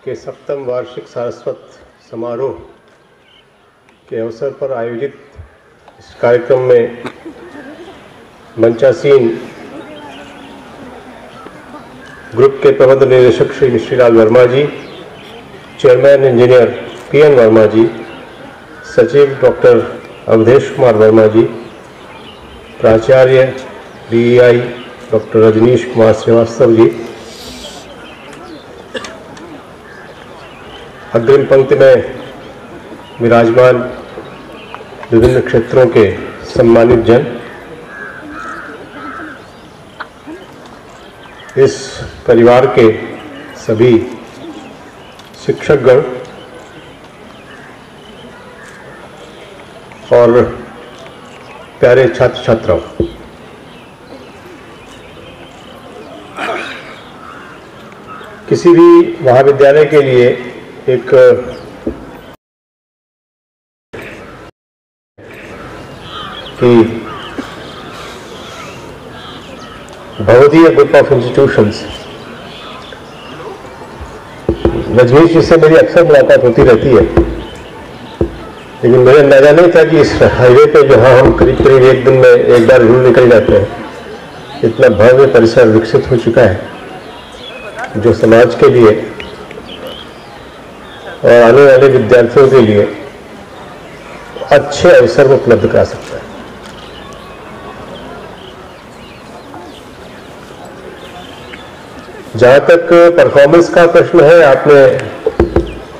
के 7वें वार्षिक सारस्वत समारोह के अवसर पर आयोजित इस कार्यक्रम में मंचासीन ग्रुप के प्रबंध निदेशक श्री मिश्रीलाल वर्मा जी, चेयरमैन इंजीनियर पीएन वर्मा जी, सचिव डॉक्टर अवधेश कुमार वर्मा जी, प्राचार्य डीईआई डॉक्टर रजनीश कुमार श्रीवास्तव जी, अग्रिम पंक्ति में विराजमान विभिन्न क्षेत्रों के सम्मानित जन, इस परिवार के सभी शिक्षकगण और प्यारे छात्र छात्राओं, किसी भी महाविद्यालय के लिए एक कि भवदीय ग्रुप ऑफ इंस्टीट्यूशंस, रजनीश जी से मेरी अक्सर मुलाकात होती रहती है, लेकिन मुझे अंदाजा नहीं था कि इस हाईवे पे जहाँ हम करीब करीब एक दिन में एक बार जरूर निकल जाते हैं, इतना भव्य परिसर विकसित हो चुका है जो समाज के लिए और आने वाले विद्यार्थियों के लिए अच्छे अवसर उपलब्ध करा सकता है। जहाँ तक परफॉर्मेंस का प्रश्न है, आपने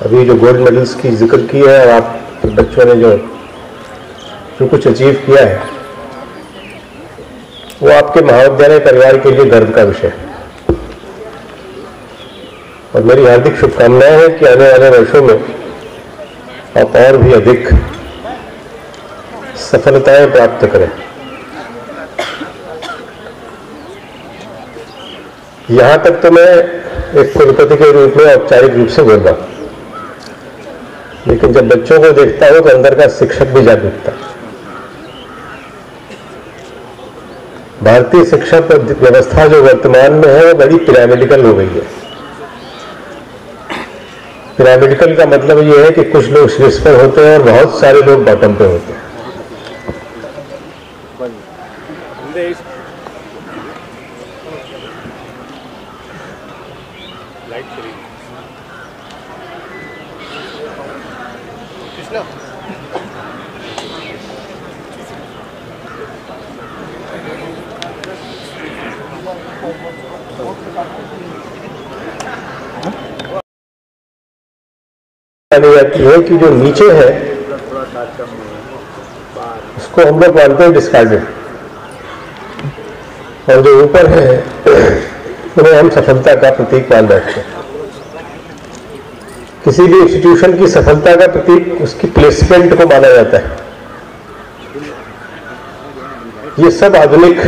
अभी जो गोल्ड मेडल्स की जिक्र की है और आप बच्चों ने जो कुछ अचीव किया है, वो आपके महाविद्यालय परिवार के लिए गर्व का विषय है और मेरी हार्दिक शुभकामनाएं हैं कि आने वाले वर्षों में आप और भी अधिक सफलताएं प्राप्त करें। यहां तक तो मैं एक कुलपति के रूप में औपचारिक रूप से बोल रहा हूं, लेकिन जब बच्चों को देखता हूं तो अंदर का शिक्षक भी जाग उठता है। भारतीय शिक्षा व्यवस्था जो वर्तमान में है वो बड़ी पिरामिडिकल हो गई है। पिरामिडिकल का मतलब ये है कि कुछ लोग शीर्ष पर होते हैं और बहुत सारे लोग बॉटम पे होते हैं। जाती है कि जो नीचे है उसको हम लोग मानते हैं डिस्कार्डेड, और जो ऊपर है उन्हें हम सफलता का प्रतीक मान बैठते हैं। किसी भी इंस्टीट्यूशन की सफलता का प्रतीक उसकी प्लेसमेंट को माना जाता है। ये सब आधुनिक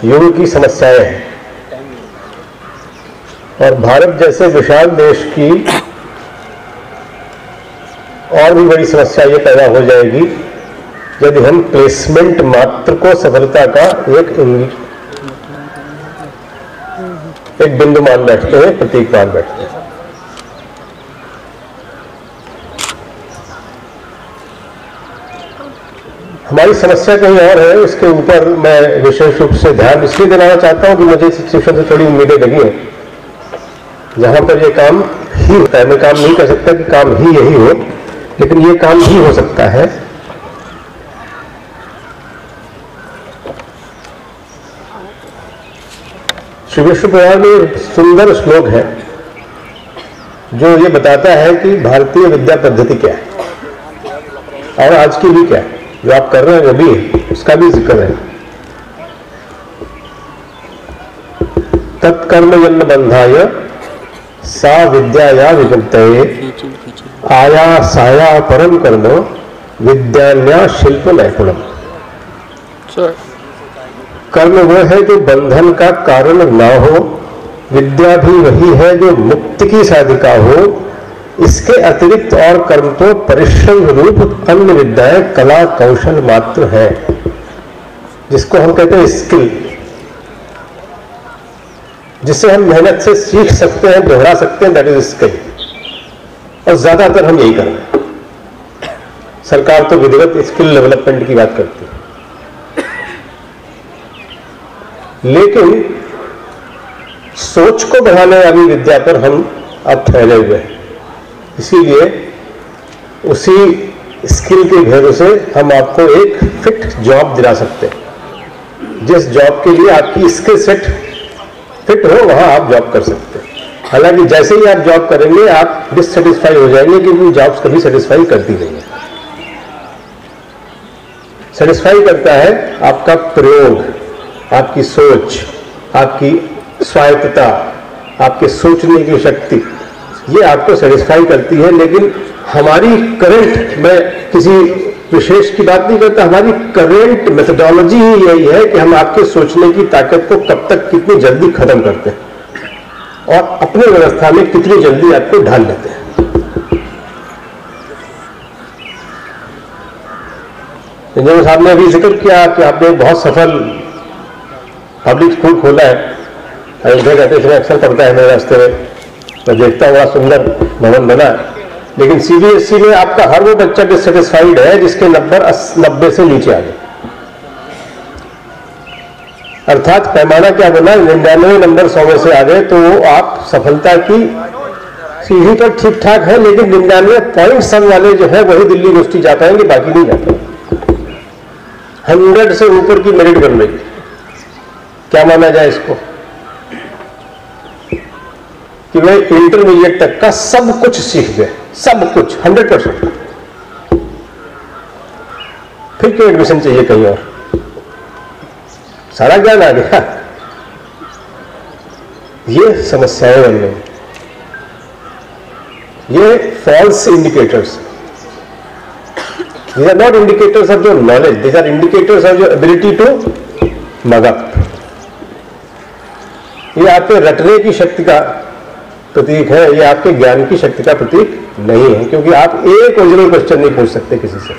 युग की समस्याएं हैं और भारत जैसे विशाल देश की और भी बड़ी समस्या ये पैदा हो जाएगी यदि हम प्लेसमेंट मात्र को सफलता का एक बिंदु मान बैठते हैं, प्रतीक मान बैठते हैं। हमारी समस्या कहीं और है, उसके ऊपर मैं विशेष रूप से ध्यान इसलिए दिलाना चाहता हूं कि मुझे इस इंस्टीट्यूशन से थोड़ी उम्मीदें लगी हैं जहां पर ये काम ही होता है। मैं काम नहीं कर सकता कि काम ही यही हो, लेकिन ये काम भी हो सकता है। श्री विष्णु पुराण में एक सुंदर श्लोक है जो ये बताता है कि भारतीय विद्या पद्धति क्या है और आज की भी क्या है। जो आप कर रहे हैं वो भी है, उसका भी जिक्र है। तत्कर्म जन्म बंधाय सा विद्याया विमुक्तये आया साया परम कर्म विद्यान्या शिल्प नैपुणम। कर्म वह है जो बंधन का कारण ना हो, विद्या भी वही है जो मुक्ति की साधिका हो। इसके अतिरिक्त और कर्म तो परिश्रम रूप अन्य विद्याएं कला कौशल मात्र है, जिसको हम कहते हैं स्किल, जिसे हम मेहनत से सीख सकते हैं, दोहरा सकते हैं, दैट इज स्किल। और ज्यादातर हम यही कर रहे हैं। सरकार तो विधिवत स्किल डेवलपमेंट की बात करती है, लेकिन सोच को बढ़ाने वाली विद्या पर हम अब ठहरे हुए हैं। इसीलिए उसी स्किल के भेद से हम आपको एक फिट जॉब दिला सकते हैं। जिस जॉब के लिए आपकी स्किल सेट फिट हो वहां आप जॉब कर सकते हैं। हालांकि जैसे ही आप जॉब करेंगे आप डिससेटिस्फाई हो जाएंगे, क्योंकि जॉब्स कभी सेटिस्फाई करती नहीं है। सेटिस्फाई करता है आपका प्रयोग, आपकी सोच, आपकी स्वायत्तता, आपके सोचने की शक्ति, ये आपको सेटिस्फाई करती है। लेकिन हमारी करंट, मैं किसी विशेष की बात नहीं करता, हमारी करंट मेथोडोलॉजी ही यही है कि हम आपके सोचने की ताकत को कब तक कितनी जल्दी खत्म करते हैं और अपने व्यवस्था में कितनी जल्दी आपको ढाल लेते हैं। इंजीनियर साहब ने अभी जिक्र किया कि आपने बहुत सफल पब्लिक स्कूल खोला है। अयोध्या जाते समय अक्सर पड़ता है मेरे रास्ते में, मैं देखता हूँ बड़ा सुंदर भवन बना है। लेकिन सीबीएसई में आपका हर वो बच्चा डिससेटिस्फाइड है जिसके नंबर 90 से नीचे आ गए। अर्थात पैमाना क्या बना, 99 नंबर 100 में से आ गए तो आप सफलता की सीढ़ी पर ठीक ठाक है, लेकिन 99 पॉइंट सब वाले जो है वही दिल्ली यूनिवर्सिटी जा पाएंगे, बाकी नहीं जाते। 100 से ऊपर की मेरिट बन रही। क्या माना जाए इसको कि वे इंटरमीडिएट तक का सब कुछ सीख गए, सब कुछ 100%, फिर क्यों एडमिशन चाहिए कहीं और? सारा ज्ञान आ गया। ये समस्याएं बन रही, ये false indicators. These are not indicators of your knowledge, these are indicators of your ability to mug up. ये आपके रटने की शक्ति का प्रतीक है, ये आपके ज्ञान की शक्ति का प्रतीक नहीं है, क्योंकि आप एक ओरिजिनल क्वेश्चन नहीं पूछ सकते किसी से।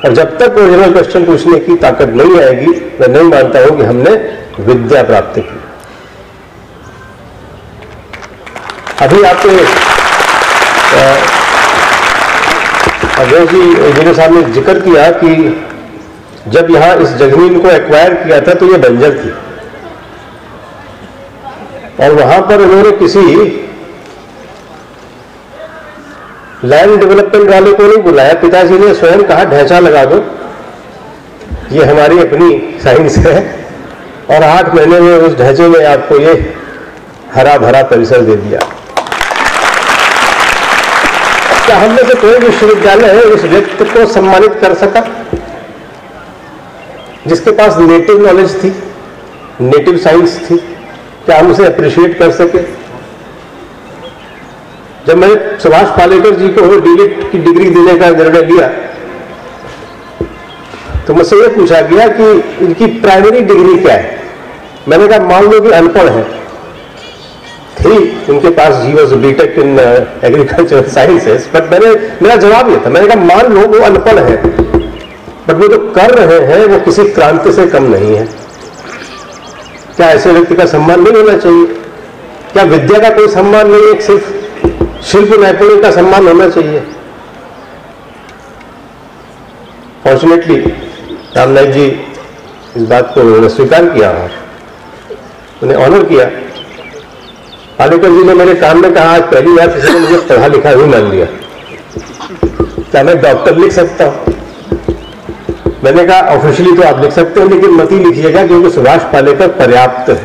और जब तक ओरिजिनल क्वेश्चन पूछने की ताकत नहीं आएगी, मैं नहीं मानता हूं कि हमने विद्या प्राप्त की। अभी आपके अजय जी इंजीनियर साहब ने जिक्र किया कि जब यहां इस जमीन को एक्वायर किया था तो ये बंजर थी, और वहां पर उन्होंने किसी लैंड डेवलपमेंट वाले को नहीं बुलाया, पिताजी ने स्वयं कहा ढांचा लगा दो, ये हमारी अपनी साइंस है, और 8 महीने में उस ढांचे में आपको ये हरा भरा परिसर दे दिया। क्या हम में से कोई विश्वविद्यालय है उस व्यक्ति को सम्मानित कर सका जिसके पास नेटिव नॉलेज थी, नेटिव साइंस थी? क्या हम उसे अप्रिशिएट कर सके? जब मैंने सुभाष पालेकर जी को डीलिट की डिग्री देने का निर्णय लिया तो मुझसे यह पूछा गया कि इनकी प्राइमरी डिग्री क्या है। मैंने कहा मान लो कि अनपढ़ है, थी उनके पास, he was BTech in agriculture sciences, but मेरा जवाब ये था, मैंने कहा मान लो वो अनपढ़ है, बट वो जो कर रहे हैं वो किसी क्रांति से कम नहीं है। क्या ऐसे व्यक्ति का सम्मान नहीं होना चाहिए? क्या विद्या का कोई सम्मान नहीं है, सिर्फ शिल्प नैपुण्य का सम्मान होना चाहिए? फॉर्चुनेटली रामनाथ जी इस बात को उन्होंने स्वीकार किया और उन्हें ऑनर किया। पालेकर जी ने मेरे काम में कहा आज पहली बार किसी ने मुझे पढ़ा लिखा ही मान लिया, क्या मैं डॉक्टर लिख सकता हूं? मैंने कहा ऑफिशियली तो आप लिख सकते हो, लेकिन मत ही लिखिएगा क्योंकि सुभाष पालेकर पर्याप्त है।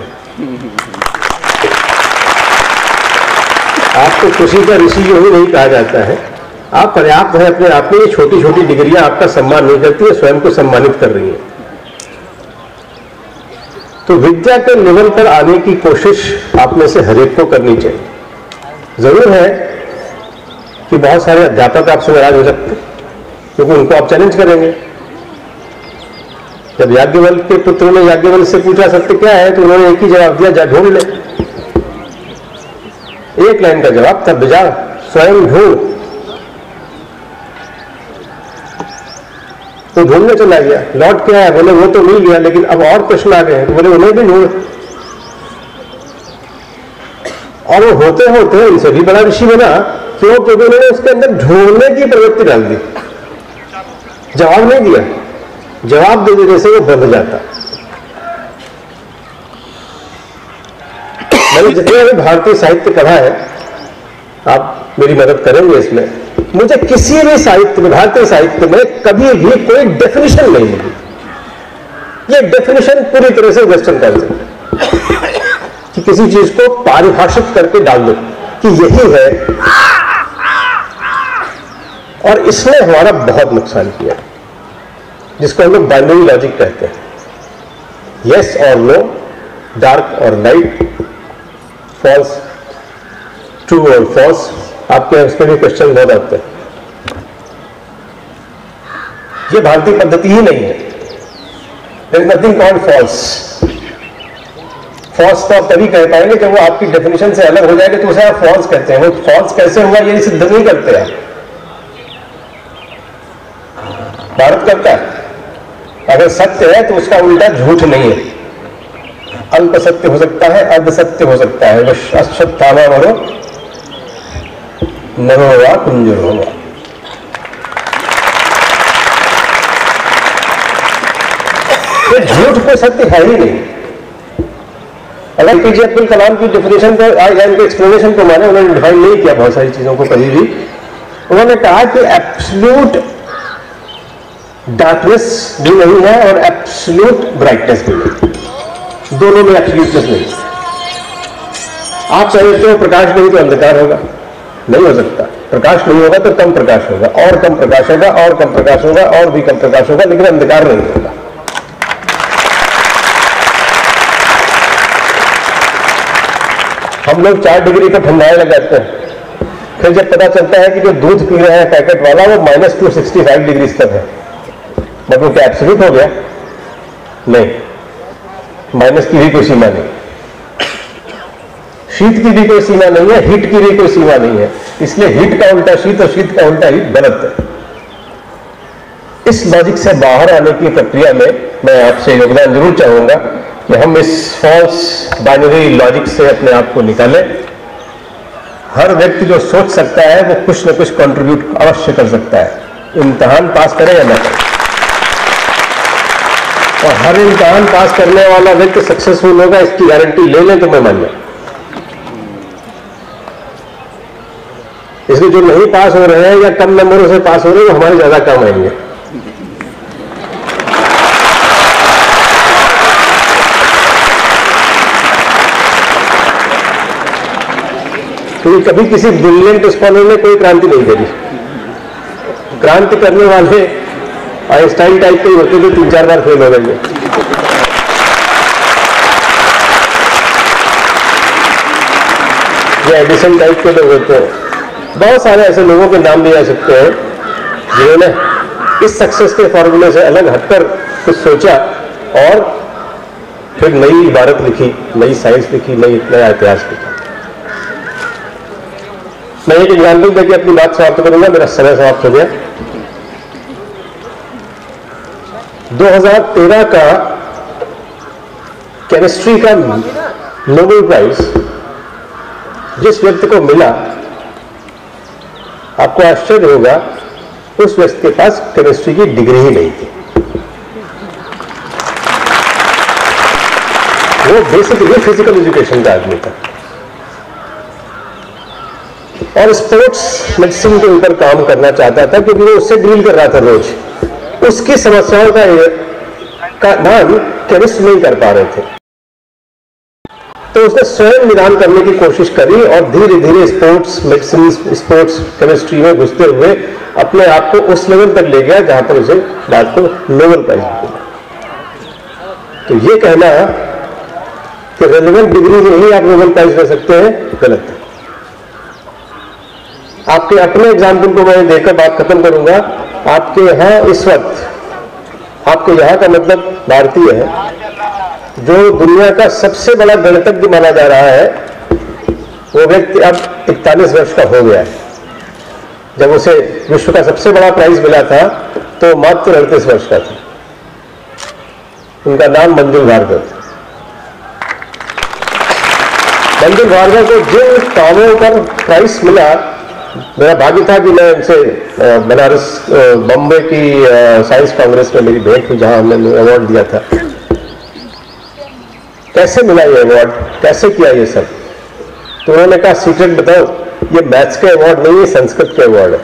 आपको खुशी का ऋषि यही नहीं कहा जाता है, आप पर्याप्त है अपने आप में। ये छोटी छोटी डिग्रियां आपका सम्मान नहीं करती है, स्वयं को सम्मानित कर रही है। तो विद्या के लेवल पर आने की कोशिश आप में से हर एक को करनी चाहिए। जरूर है कि बहुत सारे अध्यापक आपसे नाराज हो सकते हैं क्योंकि उनको आप चैलेंज करेंगे। जब याज्ञवल्क्य के पुत्रों ने याज्ञवल्क्य से पूछा सत्य क्या है, तो उन्होंने एक ही जवाब दिया, जा ढूंढ ले। एक लाइन का जवाब था, जा स्वयं ढूंढ। तो ढूंढने चला गया, लौट के आया, बोले वो तो मिल गया, लेकिन अब और प्रश्न आ गए हैं, तो बोले उन्हें भी ढूंढ। और वो होते होते उनसे भी बड़ा ऋषि बना। क्यों? क्योंकि उन्होंने उसके अंदर ढूंढने की प्रवृत्ति डाल दी, जवाब नहीं दिया। जवाब दे देने से वो बंध जाता। मैंने जितने भी भारतीय साहित्य पढ़ा है, आप मेरी मदद करेंगे इसमें, मुझे किसी भी साहित्य में, भारतीय साहित्य में कभी भी कोई डेफिनेशन नहीं मिली। ये डेफिनेशन पूरी तरह से वेस्टर्न कल्चर कि किसी चीज को पारिभाषित करके डाल दो कि यही है, और इसने हमारा बहुत नुकसान किया, जिसको हम लोग बाइनरी लॉजिक कहते हैं। यस और नो, डार्क और लाइट, फॉल्स, ट्रू और फॉल्स। आपके इस पर भी क्वेश्चन बहुत आते हैं। ये भारतीय पद्धति ही नहीं है। There is nothing called false. False तो आप तभी कह पाएंगे जब वो आपकी डेफिनेशन से अलग हो जाएगा, तो उसे आप फॉल्स कहते हैं। वो फॉल्स कैसे हुआ ये सिद्ध नहीं करते आप, भारत करता है। अगर सत्य है तो उसका उल्टा झूठ नहीं है। अल्प सत्य हो सकता है, अर्ध सत्य हो सकता है। अश्वत्थामा मरो नरो वा कुंजर होगा। तो झूठ को सत्य है ही नहीं। अगर एपीजे अब्दुल कलाम की डेफिनेशन को या इनके एक्सप्लेनेशन को माने, उन्होंने डिफाइन नहीं किया बहुत सारी चीजों को कभी भी। उन्होंने कहा कि एब्सोल्यूट डार्कनेस भी नहीं है और एब्सोल्यूट ब्राइटनेस भी नहीं, दोनों में एब्सोल्यूटनेस नहीं। आप समझते हो प्रकाश नहीं तो अंधकार होगा, नहीं हो सकता। प्रकाश नहीं होगा तो कम प्रकाश होगा, और कम प्रकाश होगा, और कम प्रकाश होगा, और भी कम प्रकाश होगा, लेकिन अंधकार नहीं होगा। हम लोग 4 डिग्री पर ठंडाए लगाते हैं, फिर जब पता चलता है कि जो दूध पी रहे हैं पैकेट वाला वो -265 डिग्री तक है, मतलब क्या एब्सोल्यूट हो गया? नहीं, माइनस की भी कोई सीमा नहीं, शीत की भी कोई सीमा नहीं है, हीट की भी कोई सीमा नहीं है। इसलिए हीट का उल्टा शीत और शीत का उल्टा हीट गलत है। इस लॉजिक से बाहर आने की प्रक्रिया में मैं आपसे योगदान जरूर चाहूंगा कि हम इस फॉल्स बाइनरी लॉजिक से अपने आप को निकालें। हर व्यक्ति जो सोच सकता है वो कुछ न कुछ कंट्रीब्यूट अवश्य कर सकता है, इम्तिहान पास करे या न करे। और हर इम्तिहान पास करने वाला व्यक्ति सक्सेसफुल होगा, इसकी गारंटी ले लें तो मैं मान जाऊं। इसलिए जो नहीं पास हो रहे हैं या कम नंबरों से पास हो रहे हैं वो हमारे ज्यादा कम आएंगे। क्योंकि कभी किसी ब्रिलियंट स्कॉलर ने कोई क्रांति नहीं करी। क्रांति करने वाले आइंस्टाइन टाइप के होते थे, 3-4 बार फेल हो गए। ये एडिसन टाइप के लोग होते हैं। बहुत सारे ऐसे लोगों के नाम लिए जा सकते हैं जिन्होंने इस सक्सेस के फॉर्मूले से अलग हटकर कुछ सोचा और फिर नई इबारत लिखी, नई साइंस लिखी, नया इतिहास लिखा। मैं एक एग्जाम्पल देकर अपनी बात समाप्त करूंगा, मेरा समय समाप्त हो गया। 2013 का केमिस्ट्री का नोबेल प्राइज जिस व्यक्ति को मिला, आपको आश्चर्य होगा, उस व्यक्ति के पास केमिस्ट्री की डिग्री ही नहीं थी। वो बेसिकली फिजिकल एजुकेशन का आदमी था और स्पोर्ट्स मेडिसिन के ऊपर काम करना चाहता था, क्योंकि वो उससे डील कर रहा था रोज। उसकी समस्याओं का नाम केमिस्ट नहीं कर पा रहे थे, तो उसने स्वयं निदान करने की कोशिश करी और धीरे धीरे स्पोर्ट्स मेडिसिन, स्पोर्ट्स केमिस्ट्री में घुसते हुए अपने आप को उस लेवल तक ले गया जहां पर उसे बाद को नोबेल प्राइज मिला। तो ये कहना कि रेलेवेंट डिग्री में ही आप नोबेल प्राइज ले सकते हैं, गलत है। आपके अपने एग्जाम्पल को मैं देकर बात खत्म करूंगा। आपके यहां इस वक्त, आपके यहां का मतलब भारतीय है, जो दुनिया का सबसे बड़ा गणितज्ञ माना जा रहा है, वो व्यक्ति अब 41 वर्ष का हो गया है। जब उसे विश्व का सबसे बड़ा प्राइज मिला था तो मात्र 38 वर्ष का था। उनका नाम मंजुल भार्गव था। मंजुल भार्गव को जिन कामों पर प्राइस मिला, मेरा भाग्य था कि मैं उनसे बनारस बॉम्बे की साइंस कांग्रेस में मेरी भेंट हुई, जहां हमने अवार्ड दिया था। कैसे मिला ये अवार्ड, कैसे किया ये सब? तो उन्होंने कहा सीक्रेट बताओ, ये मैथ्स के अवार्ड नहीं है, संस्कृत के अवार्ड है।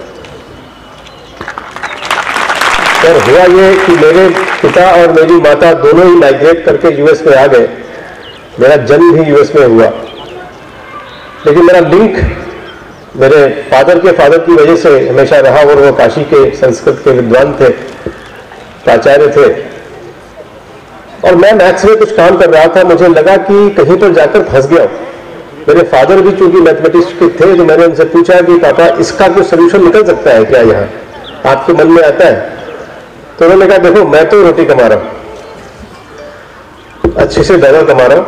और हुआ ये कि मेरे पिता और मेरी माता दोनों ही माइग्रेट करके यूएस में आ गए। मेरा जन्म भी यूएस में हुआ, लेकिन मेरा लिंक मेरे फादर के फादर की वजह से हमेशा रहा, और वो काशी के संस्कृत के विद्वान थे, प्राचार्य थे। और मैं मैथ्स में कुछ काम कर रहा था, मुझे लगा कि कहीं पर जाकर फंस गया। मेरे फादर भी चूंकि मैथमेटिक्स के थे, तो मैंने उनसे पूछा कि पापा इसका कोई सोल्यूशन निकल सकता है क्या, यहाँ आपके मन में आता है? तो उन्होंने कहा देखो मैं तो रोटी कमा रहा हूं, अच्छे से डॉलर कमा रहा हूं,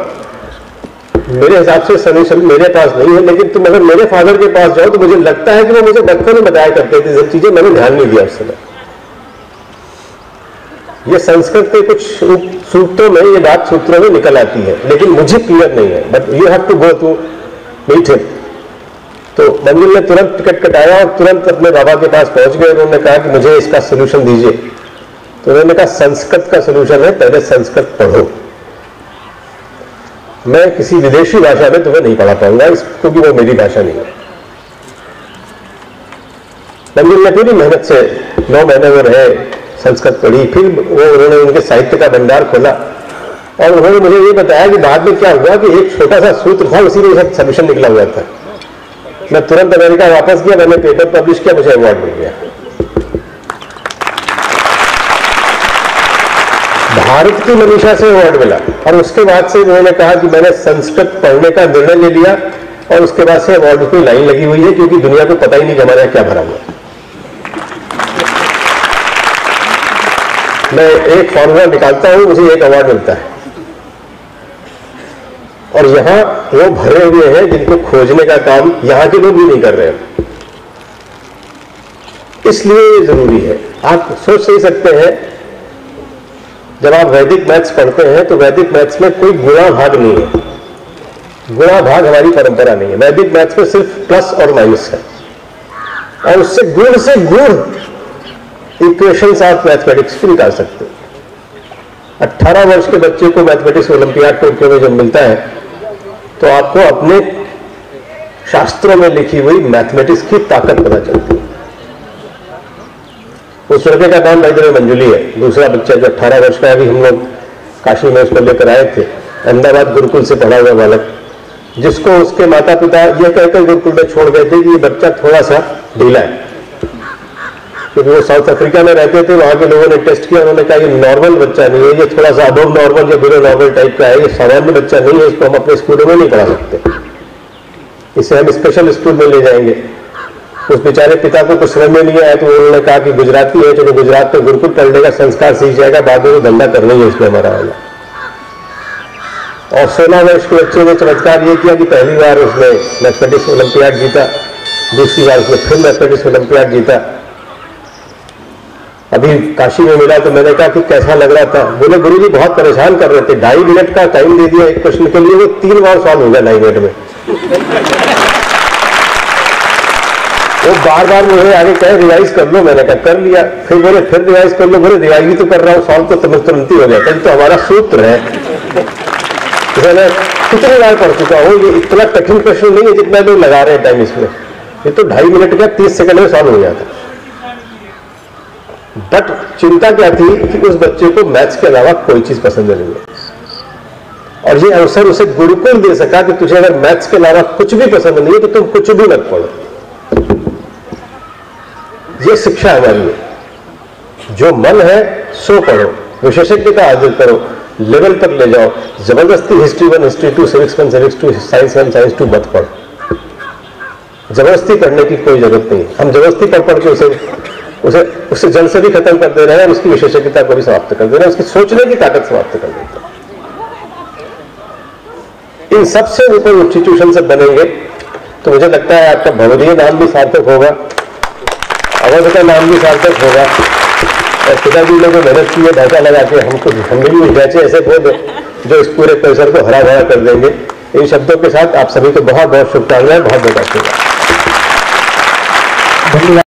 मेरे हिसाब से सोल्यूशन मेरे पास नहीं है, लेकिन तुम अगर मेरे फादर के पास जाओ तो मुझे लगता है कि वो मुझे बचपन में बताया करते थे सब चीजें, मैंने ध्यान नहीं दिया उस समय। ये संस्कृत के कुछ सूत्रों में, ये बात सूत्रों में निकल आती है, लेकिन मुझे क्लियर नहीं है, but you have to go to meet him. तो मंजुल ने तुरंत टिकट कटाया और तुरंत अपने बाबा के पास पहुंच गए। उन्होंने कहा कि मुझे इसका सोल्यूशन दीजिए। तो उन्होंने कहा संस्कृत का सोल्यूशन है, पहले संस्कृत पढ़ो, मैं किसी विदेशी भाषा में तुम्हें नहीं पढ़ा पाऊंगा, क्योंकि वो मेरी भाषा नहीं है। मंजुल ने पूरी मेहनत से 9 महीने वो रहे, संस्कृत पढ़ी, फिर वो उन्होंने उनके साहित्य का भंडार खोला, और उन्होंने मुझे ये बताया कि बाद में क्या हुआ कि एक छोटा सा सूत्र था, उसी में सब सोल्यूशन निकला हुआ था। मैं तुरंत अमेरिका वापस गया, मैंने पेपर पब्लिश किया, मुझे अवार्ड मिल गया। भारत की मनीषा से अवार्ड मिला, और उसके बाद से उन्होंने कहा कि मैंने संस्कृत पढ़ने का निर्णय ले लिया, और उसके बाद से अवार्ड की लाइन लगी हुई है, क्योंकि दुनिया को पता ही नहीं कि हमारे यहाँ क्या भरा हुआ। मैं एक फॉर्मूला निकालता हूं, मुझे एक अवार्ड मिलता है, और यहां वो भरे हुए हैं जिनको खोजने का काम यहां के लोग भी नहीं कर रहे हैं। इसलिए ये जरूरी है। आप सोच नहीं सकते हैं, जब आप वैदिक मैथ्स पढ़ते हैं तो वैदिक मैथ्स में कोई गुणा भाग नहीं है, गुणा भाग हमारी परंपरा नहीं है। वैदिक मैथ्स में सिर्फ प्लस और माइनस है, और उससे गुण से गुण इक्वेशंस आप मैथमेटिक्स की निकाल सकते हो। 18 वर्ष के बच्चे को मैथमेटिक्स ओलंपियाड टोक्यो में जब मिलता है, तो आपको अपने शास्त्रों में लिखी हुई मैथमेटिक्स की ताकत पता चलती है। उस लड़के का नाम भाई मंजुली है। दूसरा बच्चा जो 18 वर्ष का है, अभी हम लोग काशी में उसको लेकर आए थे, अहमदाबाद गुरुकुल से पढ़ा हुआ बालक, जिसको उसके माता पिता यह कहकर गुरुकुल में छोड़ गए थे कि ये बच्चा थोड़ा सा ढीला है, क्योंकि वो साउथ अफ्रीका में रहते थे। वहां के लोगों ने टेस्ट किया, उन्होंने कहा ये नॉर्मल बच्चा नहीं है, ये थोड़ा सा अबव नॉर्मल या बिलो नॉर्मल टाइप का है, ये सामान्य बच्चा नहीं है, इसको हम अपने स्कूलों में नहीं पढ़ा सकते, इसे हम स्पेशल स्कूल में ले जाएंगे। उस बेचारे पिता को कुछ समझ में नहीं आया, तो उन्होंने कहा कि गुजराती है, चलो गुजरात में गुरुकुल पढ़ने का संस्कार सीख जाएगा, बाद में वो धंधा करना ही है इसमें हमारा वाला। और 16 वर्ष के बच्चे ने चमत्कार ये किया कि पहली बार उसने मैथमेटिक्स ओलंपियाड जीता, दूसरी बार उसने फिर मैथमेटिक्स ओलंपियाड जीता। अभी काशी में मिला तो मैंने कहा कि कैसा लग रहा था? बोले गुरुजी बहुत परेशान कर रहे थे, 2.5 मिनट का टाइम दे दिया एक क्वेश्चन के लिए, वो 3 बार सॉल्व हो गया 9 मिनट में। वो बार बार मुझे आगे कहे रिवाइज कर लो, मैंने कहा कर लिया। फिर बोले फिर रिवाइज कर लो, बोले रिवाइज भी तो कर रहा हूँ, सॉल्व तो तुरंत ही हो जाता है, तो हमारा सूत्र है। मैं कितनी बार पढ़ चुका हूँ, ये इतना कठिन प्रश्न नहीं है जितना लोग लगा रहे हैं टाइम इसमें। ये तो 2.5 मिनट का 30 सेकंड में सॉल्व हो जाता। बट चिंता क्या थी कि उस बच्चे को मैथ्स के अलावा कोई चीज पसंद नहीं है, और ये अवसर उसे गुरुकुल दे सका कि तुझे अगर मैथ्स के अलावा कुछ भी पसंद नहीं है तो तुम कुछ भी मत पढ़ो। ये शिक्षा हमारी है, जो मन है सो पढ़ो, विशेषज्ञ का आदर करो, लेवल तक ले जाओ। जबरदस्ती history 1 history 2 civics 1 civics 2 science 1 science 2 मत पढ़ो। जबरदस्ती पढ़ने की कोई जरूरत नहीं। हम जबरदस्ती पढ़ के उसे जल से भी खत्म कर दे रहे हैं, और उसकी विशेषज्ञता को भी समाप्त कर दे रहे हैं, उसकी सोचने की ताकत समाप्त कर देते हैं। इन सबसे ऊपर इंस्टीट्यूशन से बनेंगे तो मुझे लगता है आपका भगवदीय नाम भी सार्थक होगा, अवध का नाम भी सार्थक होगा, और पिताजी ने जो मेहनत की है ढांचा लगा के हम भी बैचे ऐसे बोल जो इस पूरे परिसर को हरा भरा कर देंगे। इन शब्दों के साथ आप सभी को बहुत बहुत शुभकामनाएं, बहुत बहुत आशीर्वाद। धन्यवाद।